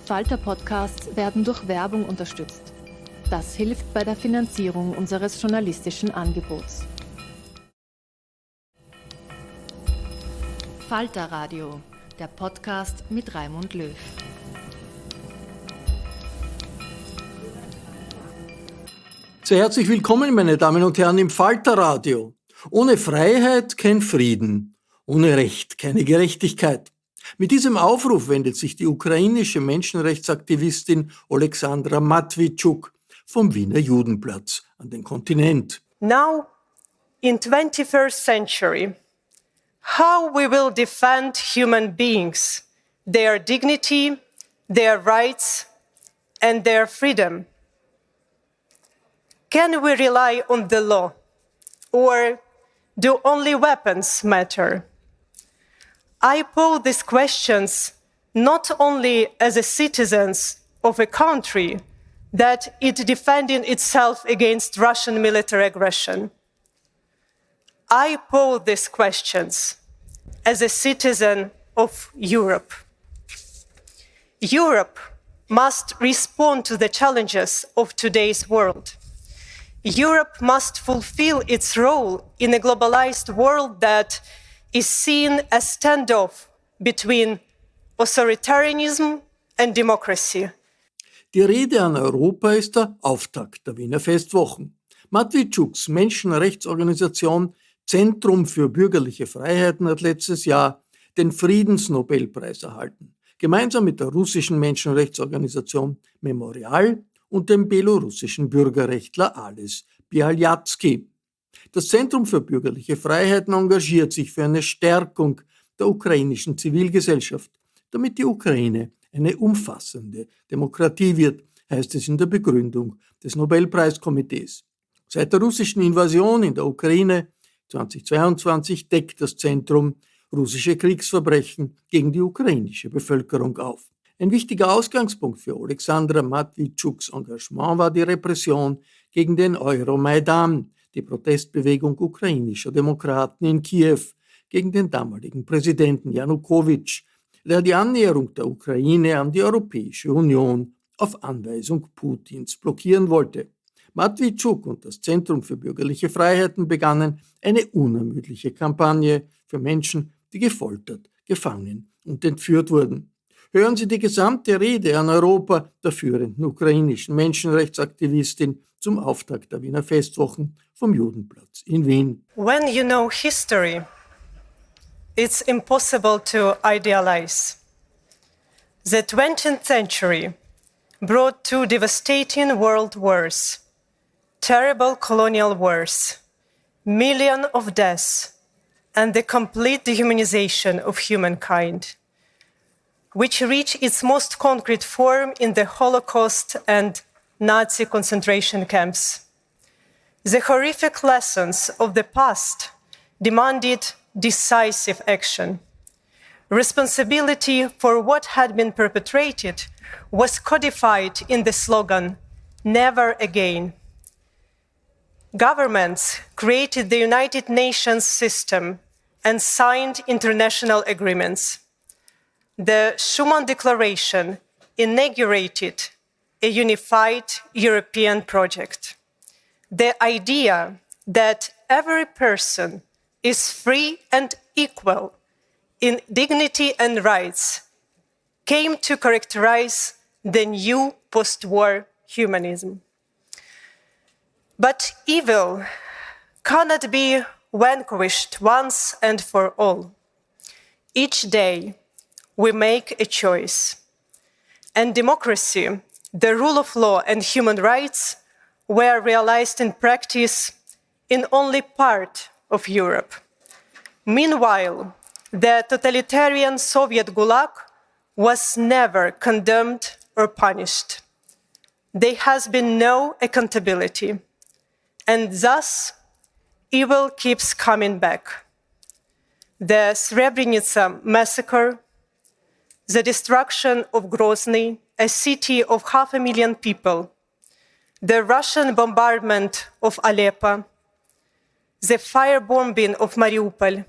Falter-Podcasts werden durch Werbung unterstützt. Das hilft bei der Finanzierung unseres journalistischen Angebots. Falter Radio, der Podcast mit Raimund Löw. Sehr herzlich willkommen, meine Damen und Herren, im Falter Radio. Ohne Freiheit kein Frieden, ohne Recht keine Gerechtigkeit. Mit diesem Aufruf wendet sich die ukrainische Menschenrechtsaktivistin Oleksandra Matwijtschuk vom Wiener Judenplatz an den Kontinent. Now, in 21st century, how we will defend human beings, their dignity, their rights, and their freedom? Can we rely on the law, or do only weapons matter? I pose these questions not only as a citizen of a country that is defending itself against Russian military aggression. I pose these questions as a citizen of Europe. Europe must respond to the challenges of today's world. Europe must fulfill its role in a globalized world that is seen as standoff between authoritarianism and democracy. Die Rede an Europa ist der Auftakt der Wiener Festwochen. Matwijtschuks Menschenrechtsorganisation Zentrum für bürgerliche Freiheiten hat letztes Jahr den Friedensnobelpreis erhalten, gemeinsam mit der russischen Menschenrechtsorganisation Memorial und dem belorussischen Bürgerrechtler Ales Bialyatsky. Das Zentrum für bürgerliche Freiheiten engagiert sich für eine Stärkung der ukrainischen Zivilgesellschaft, damit die Ukraine eine umfassende Demokratie wird, heißt es in der Begründung des Nobelpreiskomitees. Seit der russischen Invasion in der Ukraine 2022 deckt das Zentrum russische Kriegsverbrechen gegen die ukrainische Bevölkerung auf. Ein wichtiger Ausgangspunkt für Oleksandra Matwijtschuks Engagement war die Repression gegen den Euromaidan, die Protestbewegung ukrainischer Demokraten in Kiew gegen den damaligen Präsidenten Janukowitsch, der die Annäherung der Ukraine an die Europäische Union auf Anweisung Putins blockieren wollte. Matwijtschuk und das Zentrum für bürgerliche Freiheiten begannen eine unermüdliche Kampagne für Menschen, die gefoltert, gefangen und entführt wurden. Hören Sie die gesamte Rede an Europa der führenden ukrainischen Menschenrechtsaktivistin zum Auftakt der Wiener Festwochen vom Judenplatz in Wien. When you know history, it's impossible to idealize. The 20th century brought two devastating world wars, terrible colonial wars, millions of deaths, and the complete dehumanization of humankind, which reached its most concrete form in the Holocaust and Nazi concentration camps. The horrific lessons of the past demanded decisive action. Responsibility for what had been perpetrated was codified in the slogan, "Never again." Governments created the United Nations system and signed international agreements. The Schuman Declaration inaugurated a unified European project. The idea that every person is free and equal in dignity and rights came to characterize the new post-war humanism. But evil cannot be vanquished once and for all. Each day we make a choice. And democracy, the rule of law and human rights were realized in practice in only part of Europe. Meanwhile, the totalitarian Soviet Gulag was never condemned or punished. There has been no accountability, and thus evil keeps coming back. The Srebrenica massacre, the destruction of Grozny, a city of 500,000 people, the Russian bombardment of Aleppo, the firebombing of Mariupol,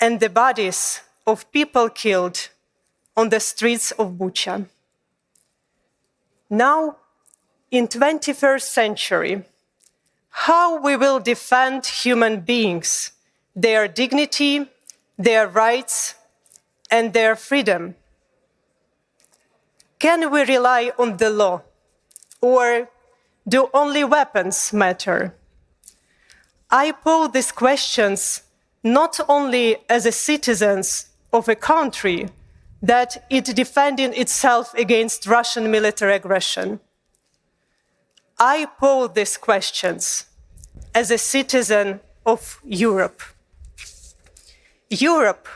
and the bodies of people killed on the streets of Bucha. Now, in 21st century, how we will defend human beings, their dignity, their rights, and their freedom? Can we rely on the law, or do only weapons matter? I pose these questions not only as a citizen of a country that is defending itself against Russian military aggression. I pose these questions as a citizen of Europe. Europe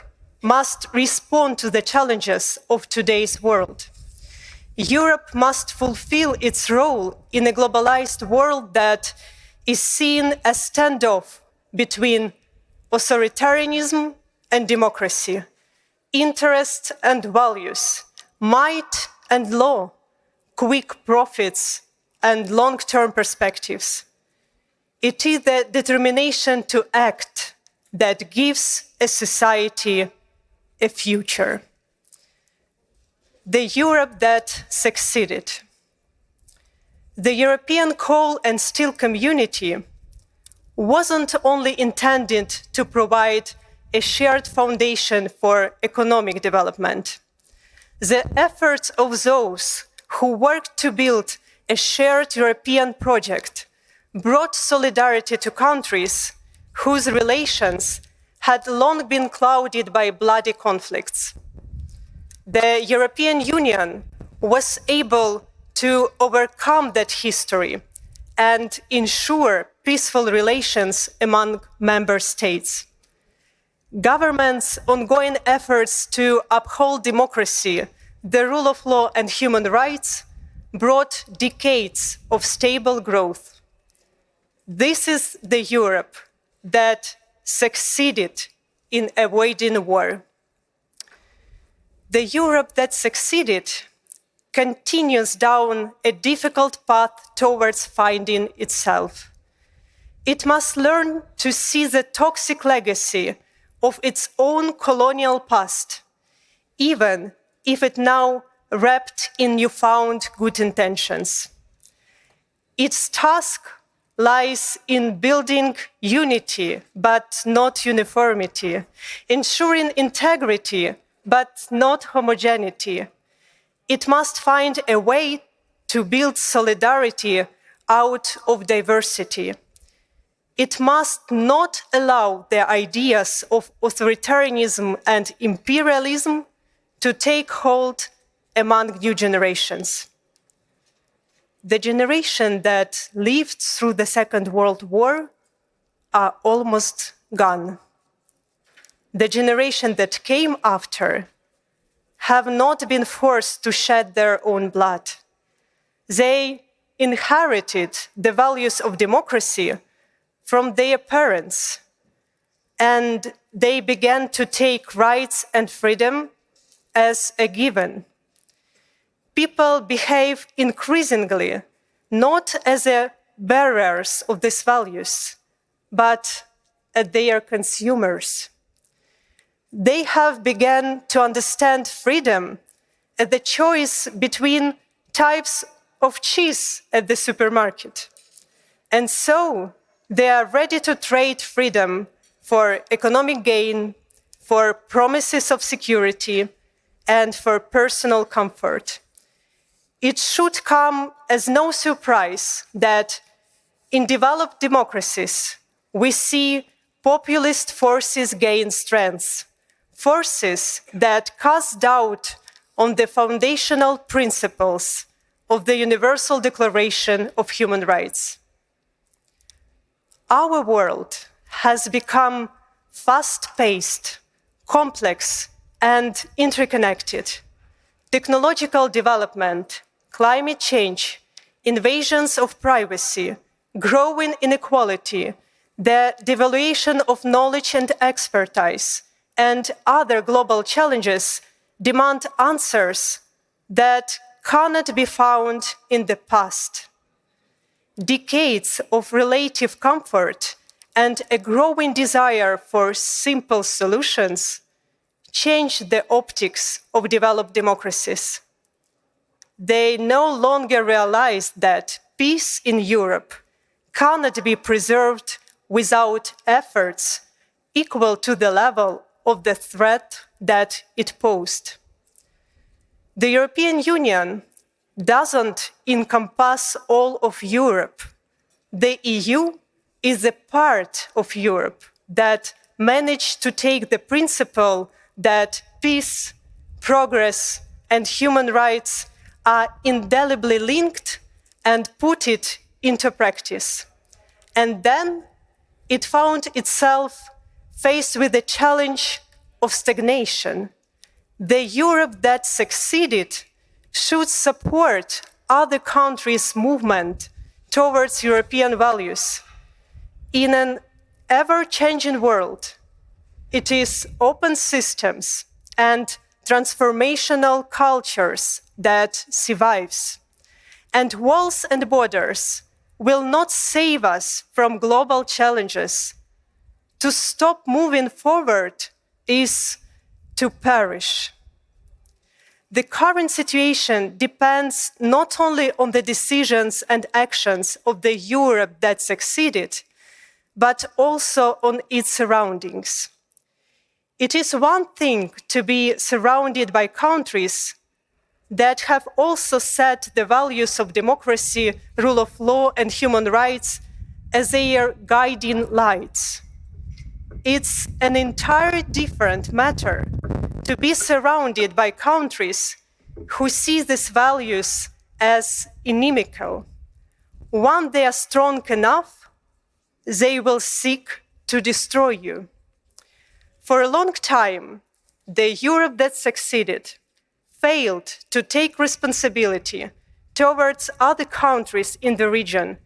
must respond to the challenges of today's world. Europe must fulfill its role in a globalized world that is seen as standoff between authoritarianism and democracy, interests and values, might and law, quick profits and long-term perspectives. It is the determination to act that gives a society a future. The Europe that succeeded. The European coal and steel community wasn't only intended to provide a shared foundation for economic development. The efforts of those who worked to build a shared European project brought solidarity to countries whose relations had long been clouded by bloody conflicts. The European Union was able to overcome that history and ensure peaceful relations among member states. Governments' ongoing efforts to uphold democracy, the rule of law, and human rights brought decades of stable growth. This is the Europe that succeeded in avoiding war. The Europe that succeeded continues down a difficult path towards finding itself. It must learn to see the toxic legacy of its own colonial past, even if it now wrapped in newfound good intentions. Its task lies in building unity, but not uniformity, ensuring integrity, but not homogeneity. It must find a way to build solidarity out of diversity. It must not allow the ideas of authoritarianism and imperialism to take hold among new generations. The generation that lived through the Second World War are almost gone. The generation that came after have not been forced to shed their own blood. They inherited the values of democracy from their parents, and they began to take rights and freedom as a given. People behave increasingly not as bearers of these values, but as their consumers. They have begun to understand freedom as the choice between types of cheese at the supermarket. And so they are ready to trade freedom for economic gain, for promises of security, and for personal comfort. It should come as no surprise that in developed democracies, we see populist forces gain strength, forces that cast doubt on the foundational principles of the Universal Declaration of Human Rights. Our world has become fast-paced, complex, and interconnected. Technological development, climate change, invasions of privacy, growing inequality, the devaluation of knowledge and expertise, and other global challenges demand answers that cannot be found in the past. Decades of relative comfort and a growing desire for simple solutions change the optics of developed democracies. they no longer realize that peace in Europe cannot be preserved without efforts equal to the level of the threat that it posed. The European Union doesn't encompass all of Europe. The EU is a part of Europe that managed to take the principle that peace, progress, and human rights are indelibly linked and put it into practice. And then it found itself faced with the challenge of stagnation. The Europe that succeeded should support other countries' movement towards European values. In an ever-changing world, it is open systems and transformational cultures that survives. And walls and borders will not save us from global challenges. To stop moving forward is to perish. The current situation depends not only on the decisions and actions of the Europe that succeeded, but also on its surroundings. It is one thing to be surrounded by countries that have also set the values of democracy, rule of law, and human rights as their guiding lights. It's an entirely different matter to be surrounded by countries who see these values as inimical. Once they are strong enough, they will seek to destroy you. For a long time, the Europe that succeeded failed to take responsibility towards other countries in the region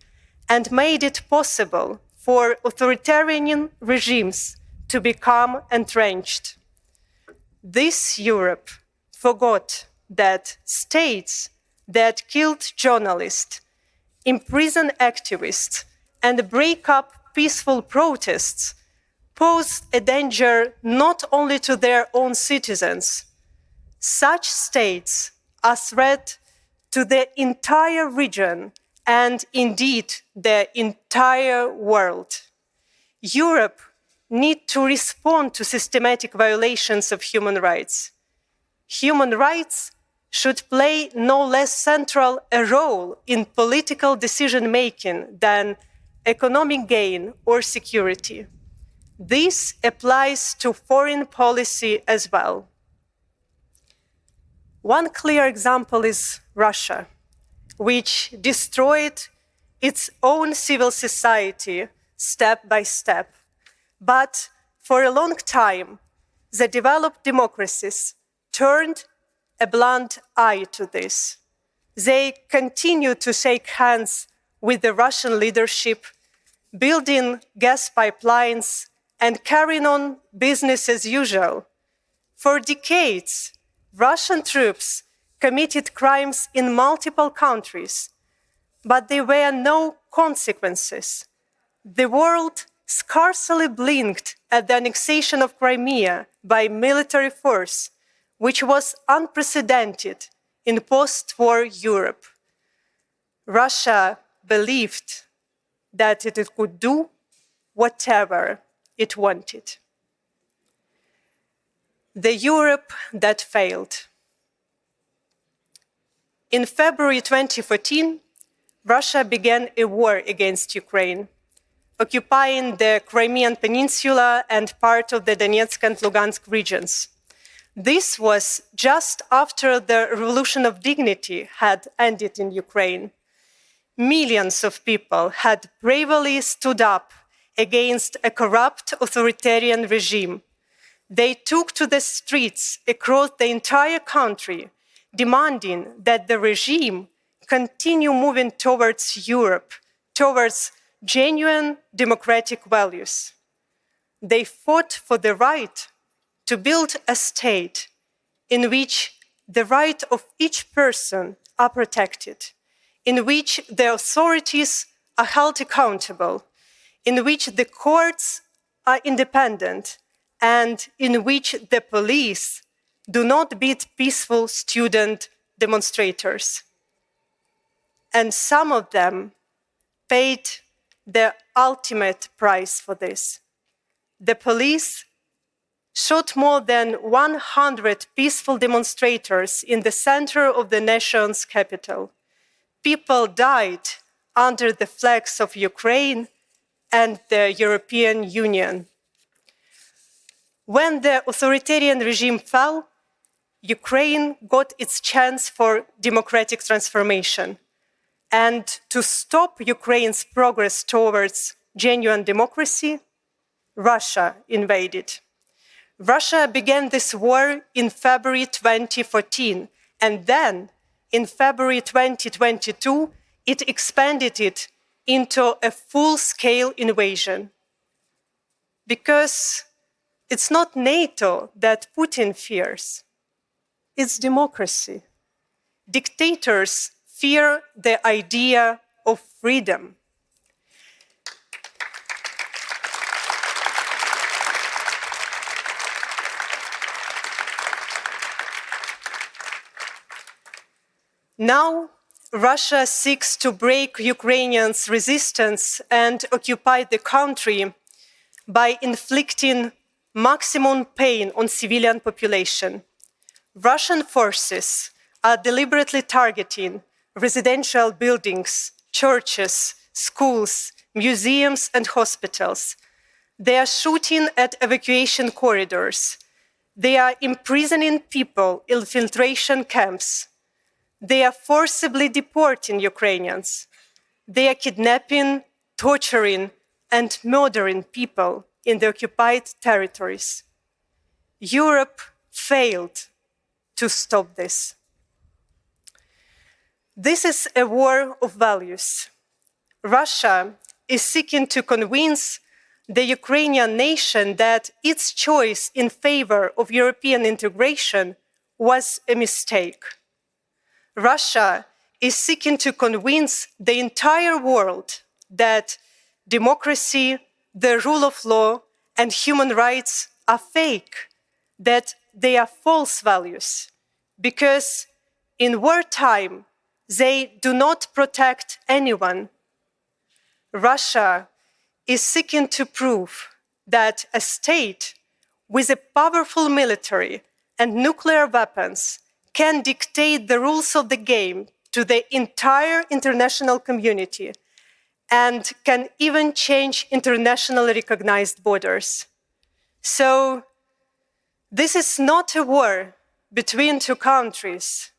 and made it possible for authoritarian regimes to become entrenched. This Europe forgot that states that killed journalists, imprison activists, and break up peaceful protests pose a danger not only to their own citizens. Such states are a threat to the entire region and indeed the entire world. Europe needs to respond to systematic violations of human rights. Human rights should play no less central a role in political decision-making than economic gain or security. This applies to foreign policy as well. One clear example is Russia, which destroyed its own civil society step by step. But for a long time, the developed democracies turned a blind eye to this. They continue to shake hands with the Russian leadership, building gas pipelines and carrying on business as usual. For decades, Russian troops committed crimes in multiple countries, but there were no consequences. The world scarcely blinked at the annexation of Crimea by military force, which was unprecedented in post-war Europe. Russia believed that it could do whatever it wanted. The Europe that failed. In February 2014, Russia began a war against Ukraine, occupying the Crimean Peninsula and part of the Donetsk and Lugansk regions. This was just after the Revolution of Dignity had ended in Ukraine. Millions of people had bravely stood up against a corrupt authoritarian regime. They took to the streets across the entire country, demanding that the regime continue moving towards Europe, towards genuine democratic values. They fought for the right to build a state in which the rights of each person are protected, in which the authorities are held accountable, in which the courts are independent, and in which the police do not beat peaceful student demonstrators. And some of them paid the ultimate price for this. The police shot more than 100 peaceful demonstrators in the center of the nation's capital. People died under the flags of Ukraine and the European Union. When the authoritarian regime fell, Ukraine got its chance for democratic transformation. And to stop Ukraine's progress towards genuine democracy, Russia invaded. Russia began this war in February 2014, and then in February 2022, it expanded it into a full-scale invasion. Because it's not NATO that Putin fears, it's democracy. Dictators fear the idea of freedom. Now, Russia seeks to break Ukrainians' resistance and occupy the country by inflicting maximum pain on civilian population. Russian forces are deliberately targeting residential buildings, churches, schools, museums, and hospitals. They are shooting at evacuation corridors. They are imprisoning people in infiltration camps. They are forcibly deporting Ukrainians. They are kidnapping, torturing, and murdering people in the occupied territories. Europe failed to stop this. This is a war of values. Russia is seeking to convince the Ukrainian nation that its choice in favor of European integration was a mistake. Russia is seeking to convince the entire world that democracy, the rule of law, and human rights are fake, that they are false values, because in wartime, they do not protect anyone. Russia is seeking to prove that a state with a powerful military and nuclear weapons can dictate the rules of the game to the entire international community and can even change internationally recognized borders. So, this is not a war between two countries.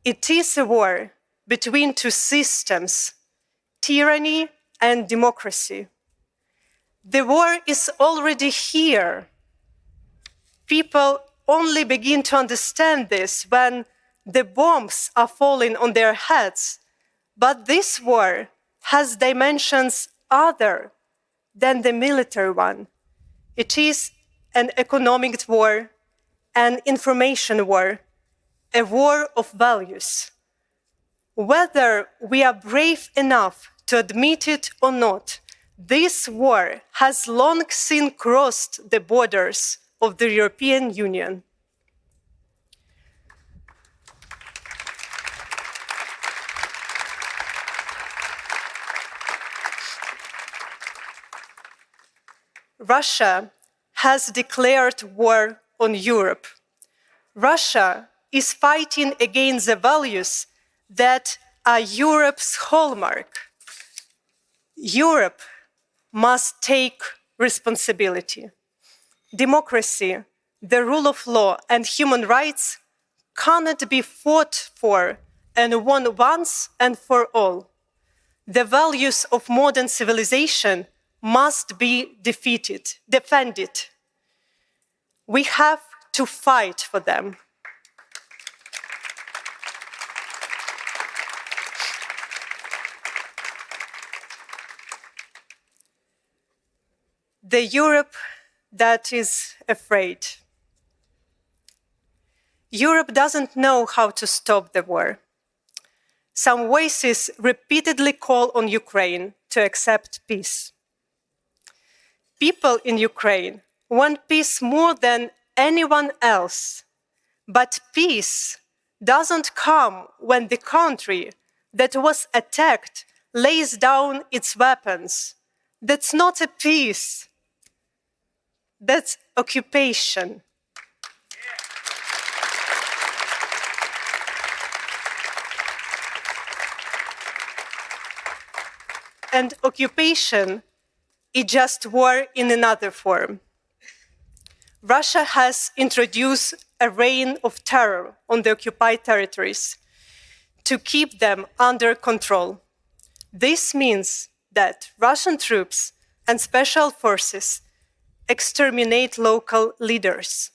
It is a war between two systems, tyranny and democracy. The war is already here. People only begin to understand this when the bombs are falling on their heads. But this war has dimensions other than the military one. It is an economic war, an information war, a war of values. Whether we are brave enough to admit it or not, this war has long since crossed the borders of the European Union. Russia has declared war on Europe. Russia is fighting against the values that are Europe's hallmark. Europe must take responsibility. Democracy, the rule of law, and human rights cannot be fought for and won once and for all. The values of modern civilization must be defended. We have to fight for them. The Europe that is afraid. Europe doesn't know how to stop the war. Some voices repeatedly call on Ukraine to accept peace. People in Ukraine want peace more than anyone else, but peace doesn't come when the country that was attacked lays down its weapons. That's not a peace. That's occupation. And occupation is just war in another form. Russia has introduced a reign of terror on the occupied territories to keep them under control. This means that Russian troops and special forces exterminate local leaders,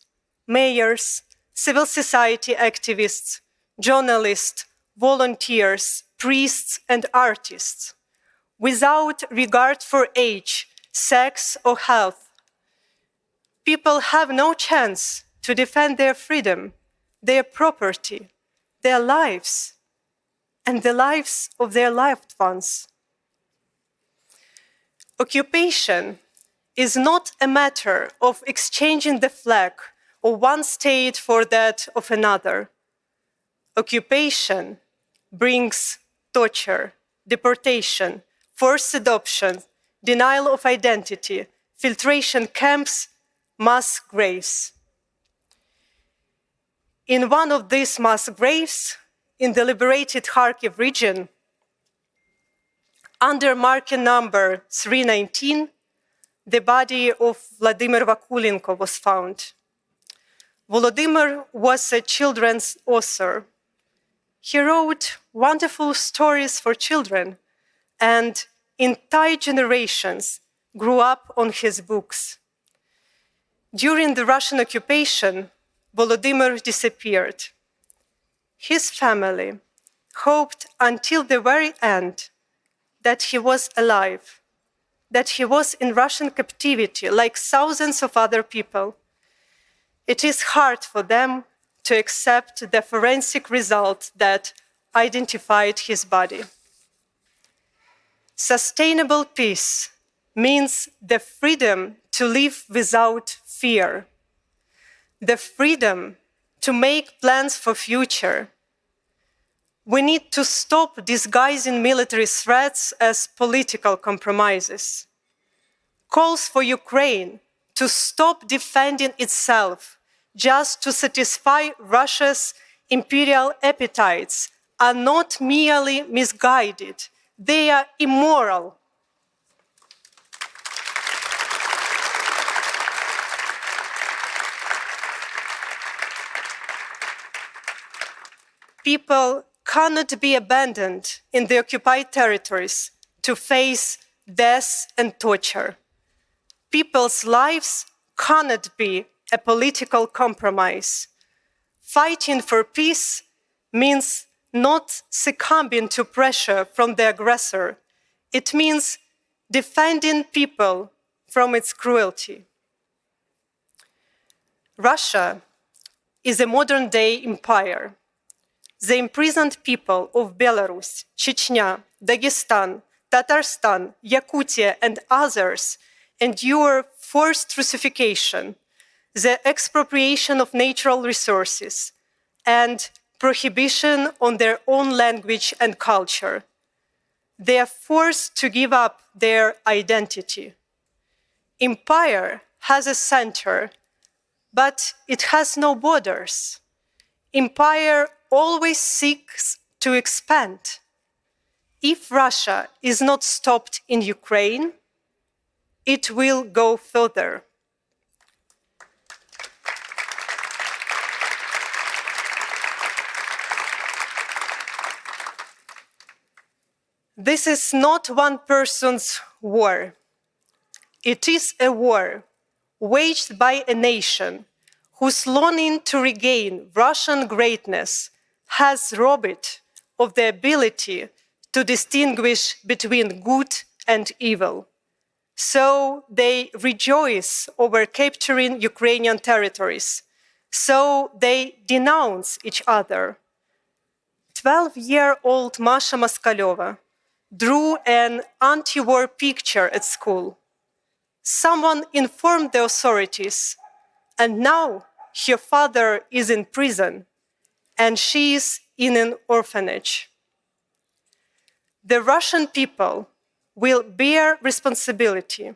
mayors, civil society activists, journalists, volunteers, priests, and artists, without regard for age, sex, or health. People have no chance to defend their freedom, their property, their lives, and the lives of their loved ones. Occupation is not a matter of exchanging the flag of one state for that of another. Occupation brings torture, deportation, forced adoption, denial of identity, filtration camps, mass graves. In one of these mass graves, in the liberated Kharkiv region, under marker number 319, the body of Vladimir Vakulenko was found. Volodymyr was a children's author. He wrote wonderful stories for children, and entire generations grew up on his books. During the Russian occupation, Volodymyr disappeared. His family hoped until the very end that he was alive, that he was in Russian captivity like thousands of other people. It is hard for them to accept the forensic result that identified his body. Sustainable peace means the freedom to live without fear, the freedom to make plans for future. We need to stop disguising military threats as political compromises. Calls for Ukraine to stop defending itself just to satisfy Russia's imperial appetites are not merely misguided, they are immoral. People cannot be abandoned in the occupied territories to face death and torture. People's lives cannot be a political compromise. Fighting for peace means not succumbing to pressure from the aggressor. It means defending people from its cruelty. Russia is a modern-day empire. The imprisoned people of Belarus, Chechnya, Dagestan, Tatarstan, Yakutia, and others endure forced Russification, the expropriation of natural resources, and prohibition on their own language and culture. They are forced to give up their identity. Empire has a center, but it has no borders. Empire always seeks to expand. If Russia is not stopped in Ukraine, it will go further. This is not one person's war. It is a war waged by a nation whose longing to regain Russian greatness has robbed it of the ability to distinguish between good and evil. So they rejoice over capturing Ukrainian territories. So they denounce each other. 12-year-old Masha Moskaleova drew an anti-war picture at school. Someone informed the authorities, and now her father is in prison, and she is in an orphanage. The Russian people will bear responsibility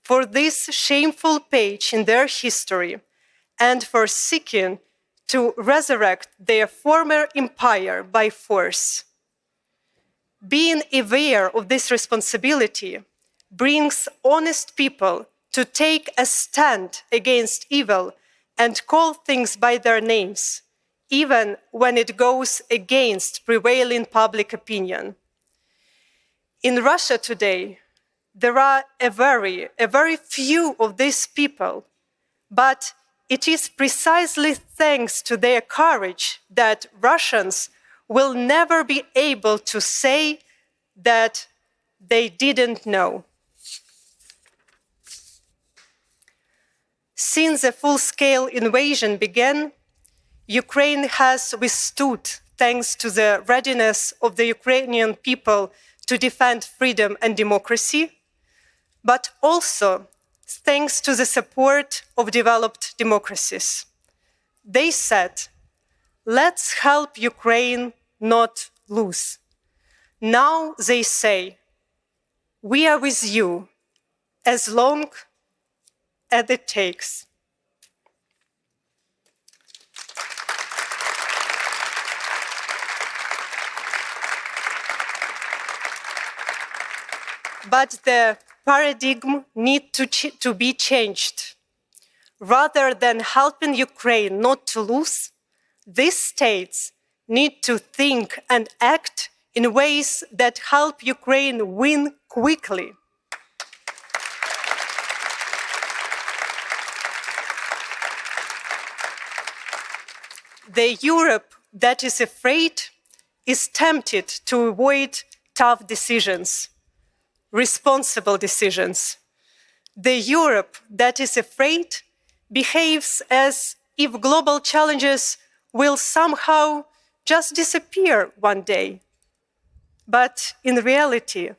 for this shameful page in their history and for seeking to resurrect their former empire by force. Being aware of this responsibility brings honest people to take a stand against evil and call things by their names, even when it goes against prevailing public opinion. In Russia today, there are a very few of these people, but it is precisely thanks to their courage that Russians will never be able to say that they didn't know. Since the full-scale invasion began, Ukraine has withstood, thanks to the readiness of the Ukrainian people to defend freedom and democracy, but also thanks to the support of developed democracies. They said, let's help Ukraine not lose. Now they say, we are with you as long as it takes. But the paradigm needs to be changed. Rather than helping Ukraine not to lose, these states need to think and act in ways that help Ukraine win quickly. The Europe that is afraid is tempted to avoid tough decisions, responsible decisions. The Europe that is afraid behaves as if global challenges will somehow just disappear one day. But in reality,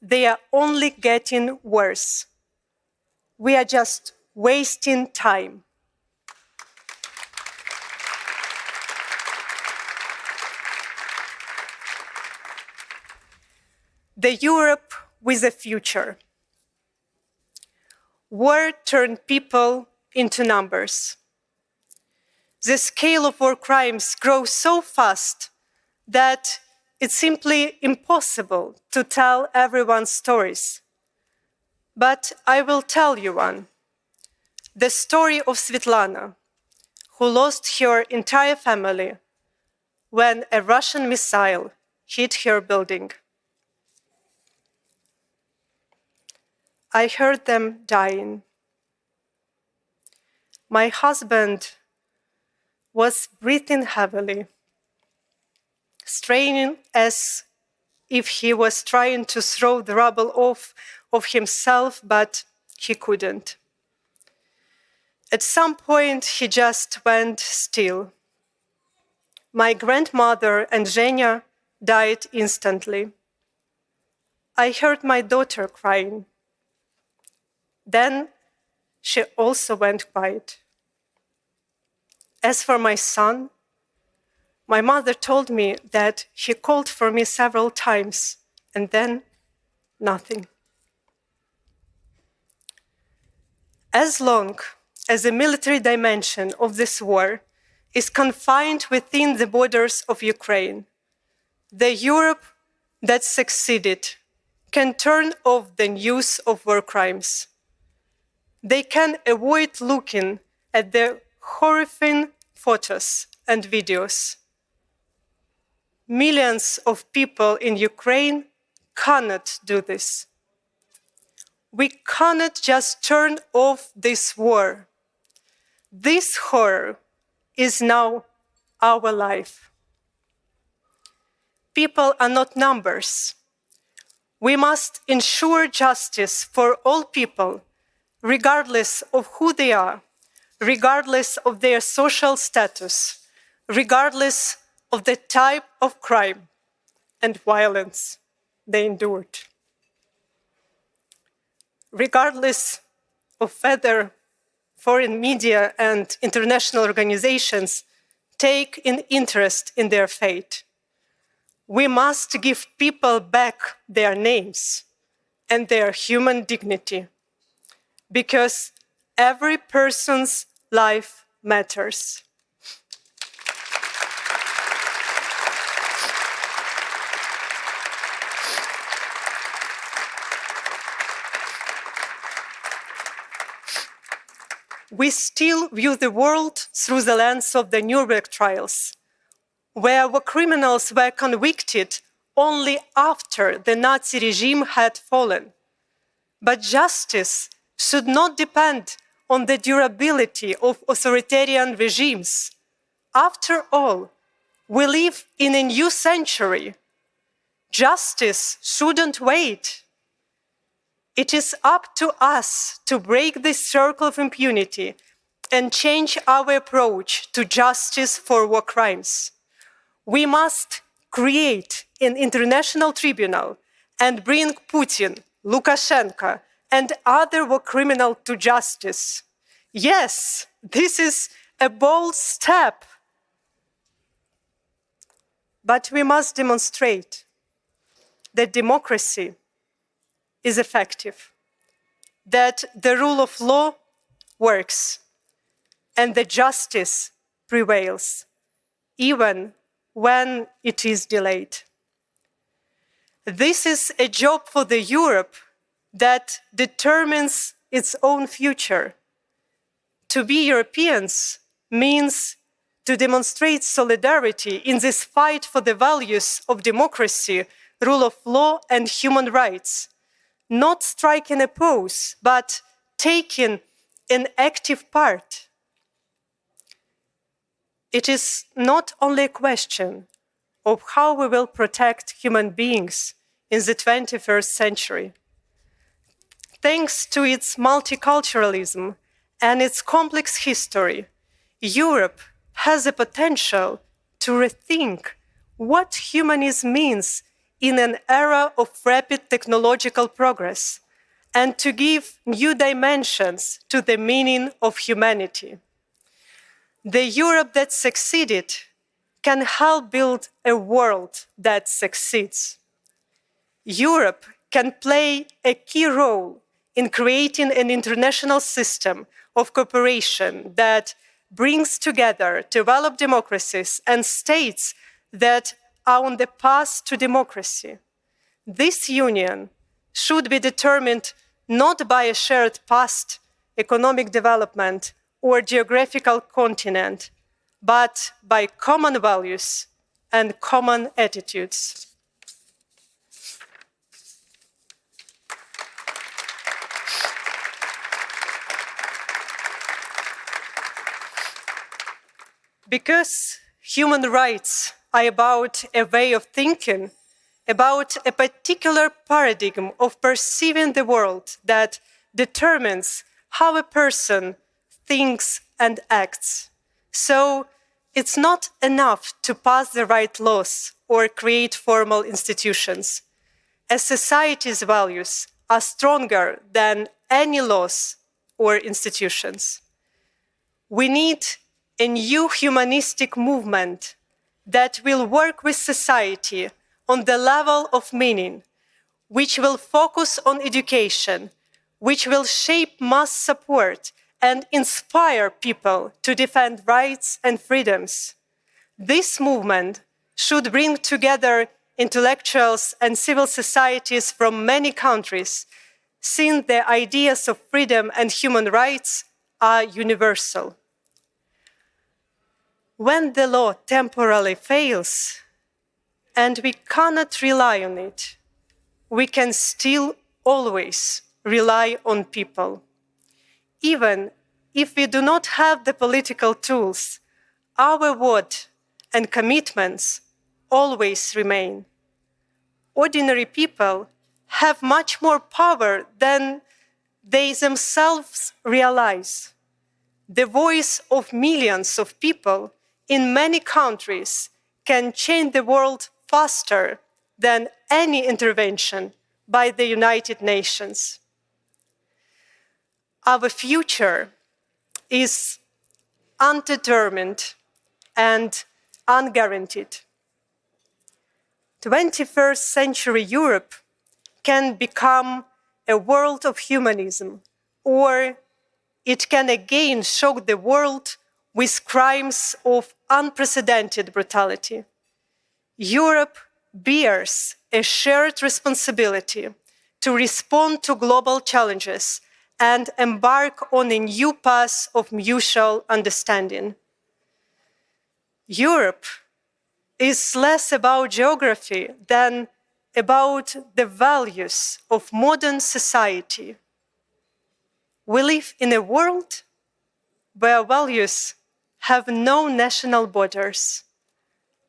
they are only getting worse. We are just wasting time. The Europe with a future. War turned people into numbers. The scale of war crimes grows so fast that it's simply impossible to tell everyone's stories. But I will tell you one. The story of Svetlana, who lost her entire family when a Russian missile hit her building. I heard them dying. My husband was breathing heavily, straining as if he was trying to throw the rubble off of himself, but he couldn't. At some point, he just went still. My grandmother and Zhenya died instantly. I heard my daughter crying. Then she also went quiet. As for my son, my mother told me that he called for me several times, and then nothing. As long as the military dimension of this war is confined within the borders of Ukraine, the Europe that succeeded can turn off the news of war crimes. They can avoid looking at the horrifying photos and videos. Millions of people in Ukraine cannot do this. We cannot just turn off this war. This horror is now our life. People are not numbers. We must ensure justice for all people, regardless of who they are, regardless of their social status, regardless of the type of crime and violence they endured. Regardless of whether foreign media and international organizations take an interest in their fate. We must give people back their names and their human dignity, because every person's life matters. We still view the world through the lens of the Nuremberg trials, where war criminals were convicted only after the Nazi regime had fallen. But justice should not depend on the durability of authoritarian regimes. After all, we live in a new century. Justice shouldn't wait. It is up to us to break this circle of impunity and change our approach to justice for war crimes. We must create an international tribunal and bring Putin, Lukashenko, and other war criminals to justice. Yes, this is a bold step. But we must demonstrate that democracy is effective, that the rule of law works, and that justice prevails, even when it is delayed. This is a job for the Europe that determines its own future. To be Europeans means to demonstrate solidarity in this fight for the values of democracy, rule of law, and human rights. Not striking a pose, but taking an active part. It is not only a question of how we will protect human beings in the 21st century. Thanks to its multiculturalism and its complex history, Europe has the potential to rethink what humanism means in an era of rapid technological progress, and to give new dimensions to the meaning of humanity. The Europe that succeeded can help build a world that succeeds. Europe can play a key role in creating an international system of cooperation that brings together developed democracies and states that are on the path to democracy. This union should be determined not by a shared past, economic development, or geographical continent, but by common values and common attitudes. Because human rights are about a way of thinking, about a particular paradigm of perceiving the world that determines how a person thinks and acts. So it's not enough to pass the right laws or create formal institutions. A society's values are stronger than any laws or institutions. We need a new humanistic movement that will work with society on the level of meaning, which will focus on education, which will shape mass support and inspire people to defend rights and freedoms. This movement should bring together intellectuals and civil societies from many countries, since the ideas of freedom and human rights are universal. When the law temporarily fails, and we cannot rely on it, we can still always rely on people. Even if we do not have the political tools, our word and commitments always remain. Ordinary people have much more power than they themselves realize. The voice of millions of people in many countries can change the world faster than any intervention by the United Nations. Our future is undetermined and unguaranteed. 21st century Europe can become a world of humanism, or it can again shock the world with crimes of unprecedented brutality. Europe bears a shared responsibility to respond to global challenges and embark on a new path of mutual understanding. Europe is less about geography than about the values of modern society. We live in a world where values have no national borders,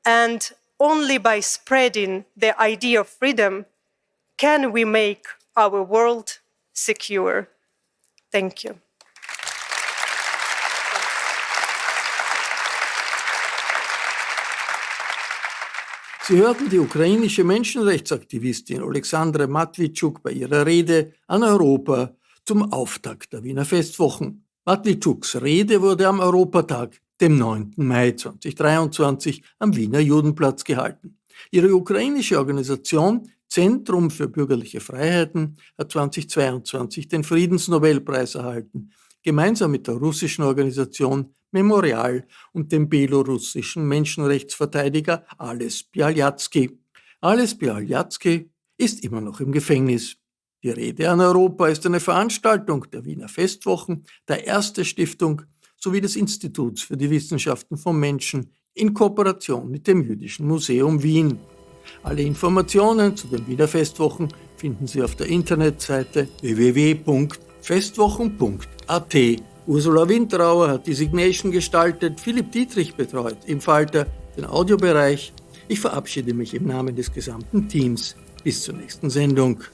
and only by spreading the idea of freedom can we make our world secure. Thank you. Sie hörten die ukrainische Menschenrechtsaktivistin Oleksandra Matwijtschuk bei ihrer Rede an Europa zum Auftakt der Wiener Festwochen. Matwijtschuks Rede wurde am Europatag, dem 9. Mai 2023, am Wiener Judenplatz gehalten. Ihre ukrainische Organisation Zentrum für bürgerliche Freiheiten hat 2022 den Friedensnobelpreis erhalten, gemeinsam mit der russischen Organisation Memorial und dem belarussischen Menschenrechtsverteidiger Ales Bialyatsky. Ales Bialyatsky ist immer noch im Gefängnis. Die Rede an Europa ist eine Veranstaltung der Wiener Festwochen, der Erste Stiftung sowie des Instituts für die Wissenschaften vom Menschen in Kooperation mit dem Jüdischen Museum Wien. Alle Informationen zu den Wiener Festwochen finden Sie auf der Internetseite www.festwochen.at. Ursula Winterauer hat die Signation gestaltet, Philipp Dietrich betreut im Falter den Audiobereich. Ich verabschiede mich im Namen des gesamten Teams. Bis zur nächsten Sendung.